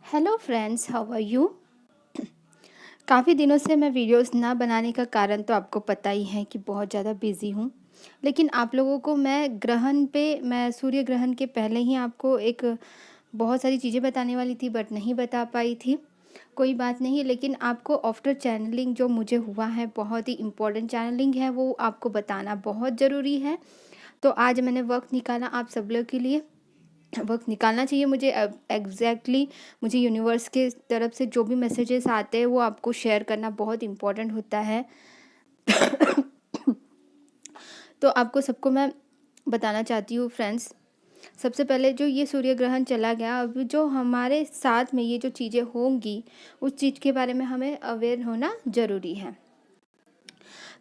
Hello friends, how are you. काफ़ी दिनों से मैं वीडियोस ना बनाने का कारण तो आपको पता ही है कि बहुत ज़्यादा बिज़ी हूँ। लेकिन आप लोगों को मैं सूर्य ग्रहण के पहले ही आपको एक बहुत सारी चीज़ें बताने वाली थी, बट नहीं बता पाई थी। कोई बात नहीं, लेकिन आपको आफ्टर चैनलिंग जो मुझे हुआ है, बहुत ही इम्पोर्टेंट चैनलिंग है, वो आपको बताना बहुत ज़रूरी है। तो आज मैंने वक्त निकाला आप सब लोग के लिए। वक्त निकालना चाहिए मुझे। एग्जैक्टली मुझे यूनिवर्स के तरफ से जो भी मैसेजेस आते हैं वो आपको शेयर करना बहुत इम्पोर्टेंट होता है। तो आपको सबको मैं बताना चाहती हूँ फ्रेंड्स। सबसे पहले जो ये सूर्य ग्रहण चला गया, अब जो हमारे साथ में ये जो चीज़ें होंगी उस चीज़ के बारे में हमें अवेयर होना ज़रूरी है।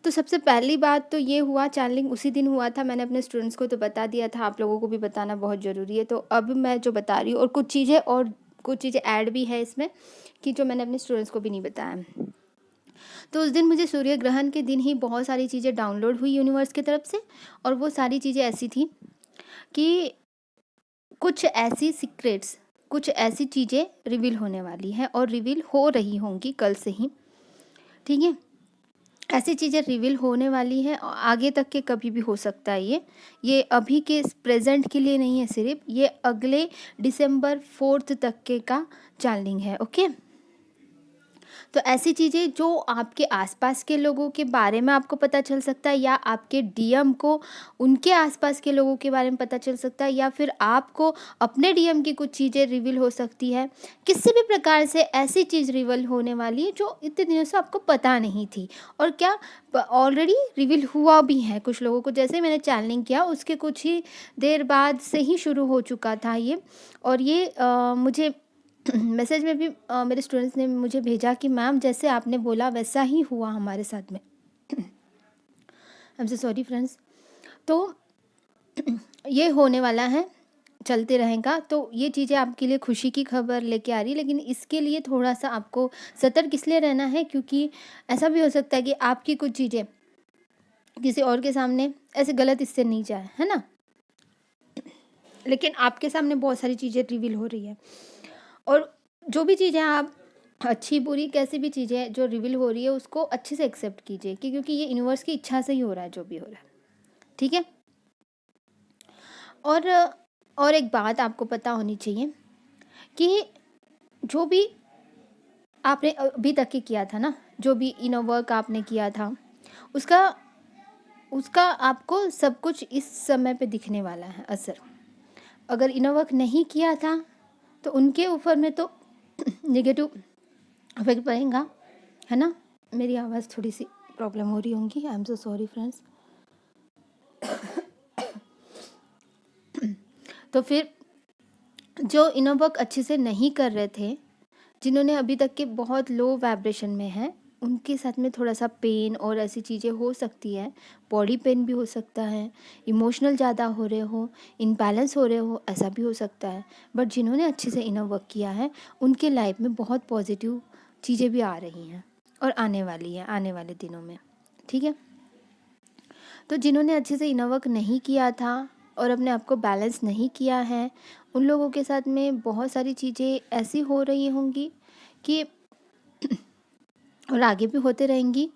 तो सबसे पहली बात तो ये हुआ, चैनलिंग उसी दिन हुआ था। मैंने अपने स्टूडेंट्स को तो बता दिया था, आप लोगों को भी बताना बहुत ज़रूरी है। तो अब मैं जो बता रही हूँ, और कुछ चीज़ें ऐड भी है इसमें कि जो मैंने अपने स्टूडेंट्स को भी नहीं बताया। तो उस दिन मुझे सूर्य ग्रहण के दिन ही बहुत सारी चीज़ें डाउनलोड हुई यूनिवर्स की तरफ से। और वो सारी चीज़ें ऐसी थी कि कुछ ऐसी चीज़ें रिवील होने वाली हैं और रिवील हो रही होंगी कल से ही। ठीक है, ऐसी चीज़ें रिवील होने वाली है और आगे तक के कभी भी हो सकता है। ये अभी के प्रेजेंट के लिए नहीं है, सिर्फ ये अगले दिसंबर 4 तक के का चैनलिंग है। ओके, तो ऐसी चीज़ें जो आपके आसपास के लोगों के बारे में आपको पता चल सकता है, या आपके डीएम को उनके आसपास के लोगों के बारे में पता चल सकता है, या फिर आपको अपने डीएम की कुछ चीज़ें रिवील हो सकती है। किसी भी प्रकार से ऐसी चीज़ रिवील होने वाली है जो इतने दिनों से आपको पता नहीं थी, और क्या ऑलरेडी रिवील हुआ भी है कुछ लोगों को। जैसे मैंने चैनलिंग किया उसके कुछ ही देर बाद से ही शुरू हो चुका था ये। और ये मुझे मैसेज में भी मेरे स्टूडेंट्स ने मुझे भेजा कि मैम जैसे आपने बोला वैसा ही हुआ हमारे साथ में। I am so sorry friends. तो ये होने वाला है, चलते रहेगा। तो ये चीज़ें आपके लिए खुशी की खबर लेके आ रही है, लेकिन इसके लिए थोड़ा सा आपको सतर्क इसलिए रहना है क्योंकि ऐसा भी हो सकता है कि आपकी कुछ चीज़ें किसी और के सामने ऐसे गलत इससे नहीं जाए, है ना। लेकिन आपके सामने बहुत सारी चीज़ें रिवील हो रही है, और जो भी चीज़ें आप अच्छी बुरी कैसी भी चीज़ें जो रिवील हो रही है उसको अच्छे से एक्सेप्ट कीजिए क्योंकि ये यूनिवर्स की इच्छा से ही हो रहा है जो भी हो रहा है। ठीक है। और एक बात आपको पता होनी चाहिए कि जो भी आपने अभी तक के किया था ना, जो भी इनर वर्क आपने किया था, उसका उसका आपको सब कुछ इस समय पे दिखने वाला है असर। अगर इनर वर्क नहीं किया था तो उनके ऊपर में तो नेगेटिव इफेक्ट पड़ेगा, है ना। मेरी आवाज़ थोड़ी सी प्रॉब्लम हो रही होंगी, I am so sorry friends. तो फिर जो इनर वर्क अच्छे से नहीं कर रहे थे, जिन्होंने अभी तक के बहुत लो वाइब्रेशन में है, उनके साथ में थोड़ा सा पेन और ऐसी चीज़ें हो सकती है। बॉडी पेन भी हो सकता है, इमोशनल ज़्यादा हो रहे हो, इनबैलेंस हो रहे हो, ऐसा भी हो सकता है। बट जिन्होंने अच्छे से इनर वर्क किया है उनके लाइफ में बहुत पॉजिटिव चीज़ें भी आ रही हैं और आने वाली है आने वाले दिनों में। ठीक है। तो जिन्होंने अच्छे से इनर वर्क नहीं किया था और अपने आप को बैलेंस नहीं किया है, उन लोगों के साथ में बहुत सारी चीज़ें ऐसी हो रही होंगी कि और आगे भी होते रहेंगी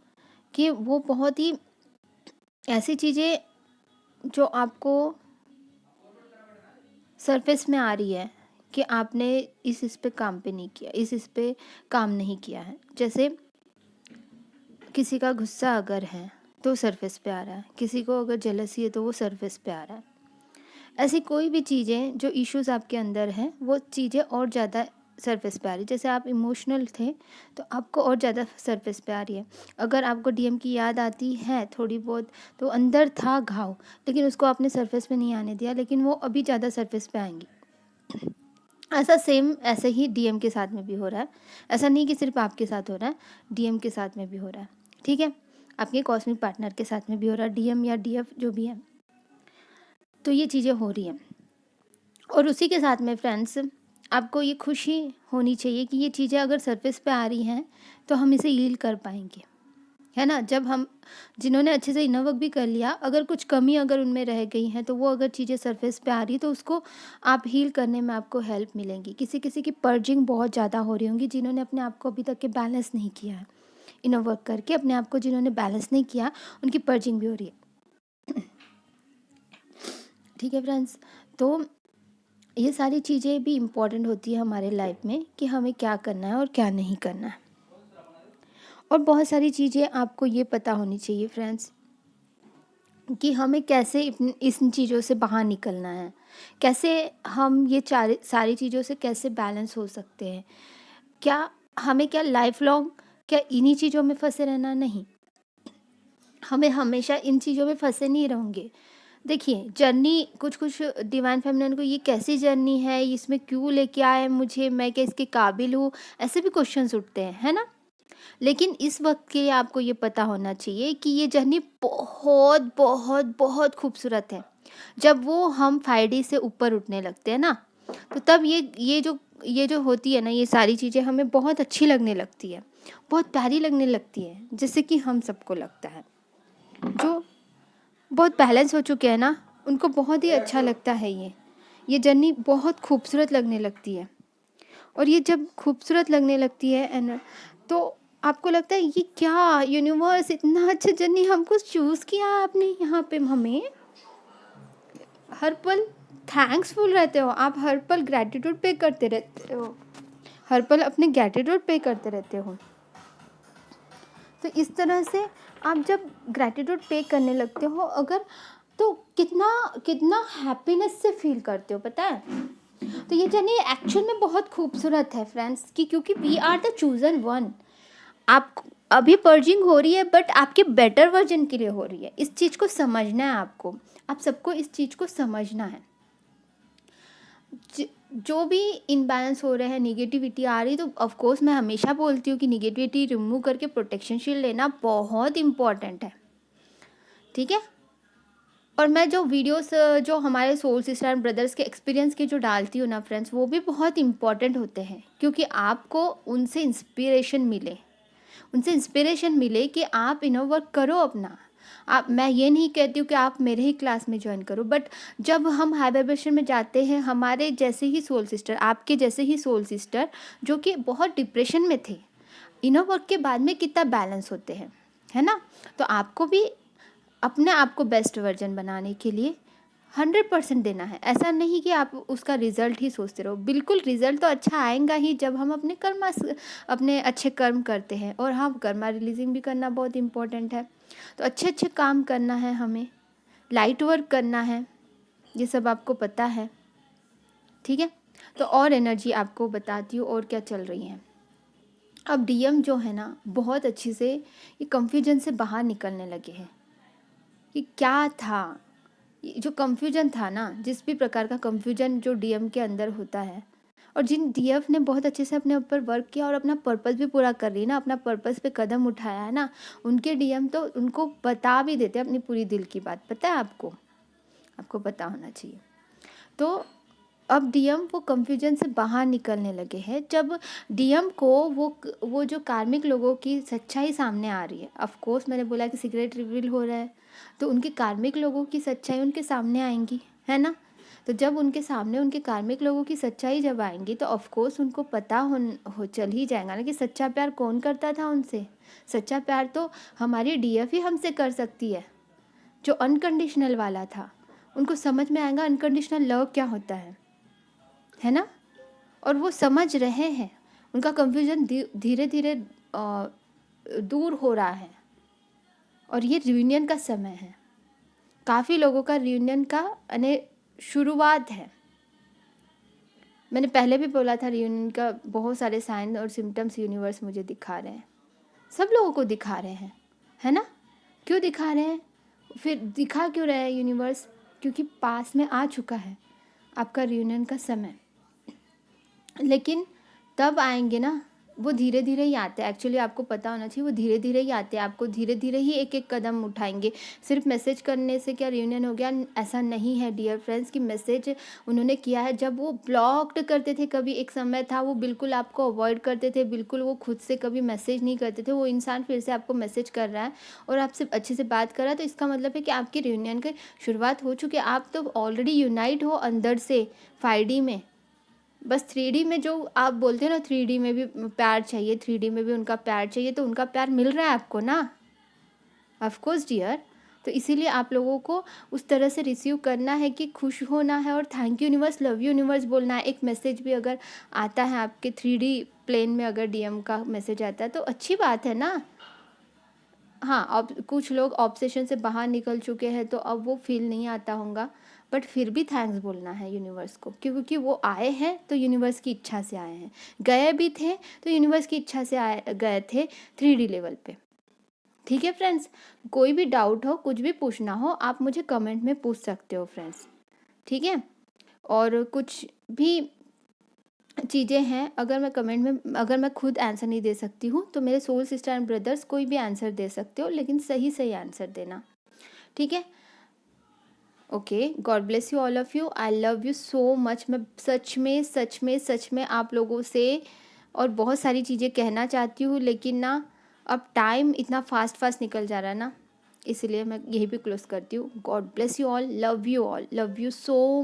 कि वो बहुत ही ऐसी चीज़ें जो आपको सरफेस में आ रही है कि आपने इस पे काम पे नहीं किया, इस पे काम नहीं किया है। जैसे किसी का गुस्सा अगर है तो सरफेस पे आ रहा है, किसी को अगर जेलसी है तो वो सरफेस पे आ रहा है। ऐसी कोई भी चीज़ें जो इश्यूज आपके अंदर हैं वो चीज़ें और ज़्यादा सरफेस पे आ रही है। जैसे आप इमोशनल थे तो आपको और ज़्यादा सरफेस पे आ रही है। अगर आपको डीएम की याद आती है थोड़ी बहुत, तो अंदर था घाव लेकिन उसको आपने सरफेस पे नहीं आने दिया, लेकिन वो अभी ज़्यादा सरफेस पे आएंगी। ऐसे ही डीएम के साथ में भी हो रहा है। ऐसा नहीं कि सिर्फ आपके साथ हो रहा है, डीएम के साथ में भी हो रहा है। ठीक है, आपके कॉस्मिक पार्टनर के साथ में भी हो रहा है, डीएम या डीएफ जो भी है। तो ये चीज़ें हो रही हैं। और उसी के साथ में फ्रेंड्स, आपको ये खुशी होनी चाहिए कि ये चीज़ें अगर सरफेस पे आ रही हैं तो हम इसे हील कर पाएंगे। है ना। जब हम जिन्होंने अच्छे से इनर वर्क भी कर लिया, अगर कुछ कमी अगर उनमें रह गई हैं तो वो अगर चीज़ें सरफेस पे आ रही तो उसको आप हील करने में आपको हेल्प मिलेंगी। किसी किसी की पर्जिंग बहुत ज़्यादा हो रही होंगी, जिन्होंने अपने आप को अभी तक के बैलेंस नहीं किया है, इनर वर्क करके अपने आप को जिन्होंने बैलेंस नहीं किया, उनकी पर्जिंग भी हो रही है। ठीक है फ्रेंड्स, तो ये सारी चीज़ें भी इम्पॉर्टेंट होती है हमारे लाइफ में कि हमें क्या करना है और क्या नहीं करना है। और बहुत सारी चीज़ें आपको ये पता होनी चाहिए फ्रेंड्स कि हमें कैसे इन चीज़ों से बाहर निकलना है, कैसे हम ये सारी चीज़ों से कैसे बैलेंस हो सकते हैं। क्या हमें क्या लाइफ लॉन्ग क्या इन्हीं चीज़ों में फंसे रहना? नहीं, हमें हमेशा इन चीज़ों में फंसे नहीं रहेंगे। देखिए, जर्नी कुछ कुछ डिवाइन फेमिनिन को ये कैसी जर्नी है, इसमें क्यों लेके आए मुझे, मैं क्या इसके काबिल हूँ, ऐसे भी क्वेश्चंस उठते हैं, है ना। लेकिन इस वक्त के लिए आपको ये पता होना चाहिए कि ये जर्नी बहुत बहुत बहुत खूबसूरत है। जब वो हम 5D से ऊपर उठने लगते हैं ना, तो तब ये जो होती है ना, ये सारी चीज़ें हमें बहुत अच्छी लगने लगती है, बहुत प्यारी लगने लगती है, जैसे कि हम सबको लगता है। जो बहुत बैलेंस हो चुके हैं ना, उनको बहुत ही अच्छा लगता है ये जर्नी बहुत खूबसूरत लगने लगती है। और ये जब खूबसूरत लगने लगती है एंड तो आपको लगता है ये क्या यूनिवर्स इतना अच्छा जर्नी हमको चूज़ किया आपने यहाँ पे, हमें हर पल थैंक्सफुल रहते हो आप, हर पल ग्रैटिट्यूड पे करते रहते हो, हर पल अपने ग्रैटिट्यूड पे करते रहते हो। तो इस तरह से आप जब ग्रैटिट्यूड पे करने लगते हो अगर, तो कितना कितना हैप्पीनेस से फील करते हो, पता है। तो ये जर्नी एक्चुअल में बहुत खूबसूरत है फ्रेंड्स कि क्योंकि we are the chosen one. आप अभी पर्जिंग हो रही है बट आपके बेटर वर्जन के लिए हो रही है, इस चीज़ को समझना है आपको, आप सबको इस चीज़ को समझना है। जो भी इनबैलेंस हो रहे हैं, निगेटिविटी आ रही, तो ऑफ कोर्स मैं हमेशा बोलती हूँ कि निगेटिविटी रिमूव करके प्रोटेक्शन शील्ड लेना बहुत इम्पॉर्टेंट है, ठीक है। और मैं जो वीडियोस जो हमारे सोल सिस्टर एंड ब्रदर्स के एक्सपीरियंस के जो डालती हूँ ना फ्रेंड्स, वो भी बहुत इम्पॉर्टेंट होते हैं क्योंकि आपको उनसे इंस्पिरेशन मिले कि आप इनर वर्क करो अपना। आप, मैं ये नहीं कहती हूँ कि आप मेरे ही क्लास में ज्वाइन करो, बट जब हम हाई वाइब्रेशन में जाते हैं, हमारे जैसे ही सोल सिस्टर, आपके जैसे ही सोल सिस्टर जो कि बहुत डिप्रेशन में थे, इनर वर्क के बाद में कितना बैलेंस होते हैं, है ना। तो आपको भी अपने आप को बेस्ट वर्जन बनाने के लिए 100% देना है। ऐसा नहीं कि आप उसका रिजल्ट ही सोचते रहो, बिल्कुल रिजल्ट तो अच्छा आएगा ही जब हम अपने अच्छे कर्म करते हैं। और हाँ, कर्मा रिलीजिंग भी करना बहुत इम्पोर्टेंट है। तो अच्छे अच्छे काम करना है, हमें लाइट वर्क करना है, ये सब आपको पता है, ठीक है। तो और एनर्जी आपको बताती हूँ और क्या चल रही है। अब डीएम जो है ना, बहुत अच्छे से ये कंफ्यूजन से बाहर निकलने लगे हैं कि क्या था जो कंफ्यूजन था ना, जिस भी प्रकार का कंफ्यूजन जो डीएम के अंदर होता है, और जिन डीएफ ने बहुत अच्छे से अपने ऊपर वर्क किया और अपना पर्पस भी पूरा कर रही है ना, अपना पर्पस पे कदम उठाया है ना, उनके डीएम तो उनको बता भी देते हैं अपनी पूरी दिल की बात, पता है आपको पता होना चाहिए। तो अब डीएम वो कंफ्यूजन से बाहर निकलने लगे हैं, जब डीएम को वो जो कार्मिक लोगों की सच्चाई सामने आ रही है। ऑफ कोर्स मैंने बोला कि सीक्रेट रिवील हो रहा है, तो उनके कार्मिक लोगों की सच्चाई उनके सामने आएंगी, है ना। तो जब उनके सामने उनके कार्मिक लोगों की सच्चाई जब आएंगी तो ऑफ कोर्स उनको पता हो चल ही जाएगा ना कि सच्चा प्यार कौन करता था उनसे। सच्चा प्यार तो हमारी डीएफ ही हमसे कर सकती है, जो अनकंडीशनल वाला था। उनको समझ में आएगा अनकंडीशनल लव क्या होता है ना। और वो समझ रहे हैं, उनका कंफ्यूजन धीरे धीरे दूर हो रहा है। और ये रियूनियन का समय है, काफ़ी लोगों का रियूनियन का शुरुआत है। मैंने पहले भी बोला था रियूनियन का बहुत सारे साइन और सिम्टम्स यूनिवर्स मुझे दिखा रहे हैं, सब लोगों को दिखा रहे हैं, है ना। क्यों दिखा रहे हैं, फिर दिखा क्यों रहे हैं यूनिवर्स, क्योंकि पास में आ चुका है आपका रियूनियन का समय। लेकिन तब आएंगे ना वो धीरे धीरे ही आते हैं, एक्चुअली आपको पता होना चाहिए, वो धीरे धीरे ही आते हैं, आपको धीरे धीरे ही एक एक कदम उठाएंगे। सिर्फ मैसेज करने से क्या रियूनियन हो गया, ऐसा नहीं है डियर फ्रेंड्स कि मैसेज उन्होंने किया है। जब वो ब्लॉक्ड करते थे, कभी एक समय था वो बिल्कुल आपको अवॉइड करते थे, बिल्कुल वो खुद से कभी मैसेज नहीं करते थे, वो इंसान फिर से आपको मैसेज कर रहा है और आपसे अच्छे से बात कर रहा है, तो इसका मतलब है कि आपकी रियूनियन की शुरुआत हो चुकी है। आप तो ऑलरेडी यूनाइट हो अंदर से 5D में। बस 3D में जो आप बोलते हो ना, 3D में भी प्यार चाहिए, 3D में भी उनका प्यार चाहिए, तो उनका प्यार मिल रहा है आपको ना, ऑफ कोर्स डियर। तो इसीलिए आप लोगों को उस तरह से रिसीव करना है कि खुश होना है और thank you universe, love you universe बोलना है। एक मैसेज भी अगर आता है आपके 3D प्लेन में, अगर DM का मैसेज आता है तो अच्छी बात है ना। हाँ, अब कुछ लोग ऑब्सेशन से बाहर निकल चुके हैं तो अब वो फील नहीं आता होगा, बट फिर भी थैंक्स बोलना है यूनिवर्स को, क्योंकि वो आए हैं तो यूनिवर्स की इच्छा से आए हैं, गए भी थे तो यूनिवर्स की इच्छा से आए गए थे 3D लेवल पे। ठीक है फ्रेंड्स, कोई भी डाउट हो, कुछ भी पूछना हो, आप मुझे कमेंट में पूछ सकते हो फ्रेंड्स, ठीक है। और कुछ भी चीज़ें हैं, अगर मैं कमेंट में, अगर मैं खुद आंसर नहीं दे सकती हूँ तो मेरे सोल सिस्टर एंड ब्रदर्स कोई भी आंसर दे सकते हो, लेकिन सही सही आंसर देना, ठीक है। Okay, God bless you all of you, I love you so much. मैं सच में आप लोगों से और बहुत सारी चीज़ें कहना चाहती हूँ, लेकिन ना अब टाइम इतना फास्ट निकल जा रहा है ना, इसलिए मैं यही पे क्लोज करती हूँ। God bless you all, love you so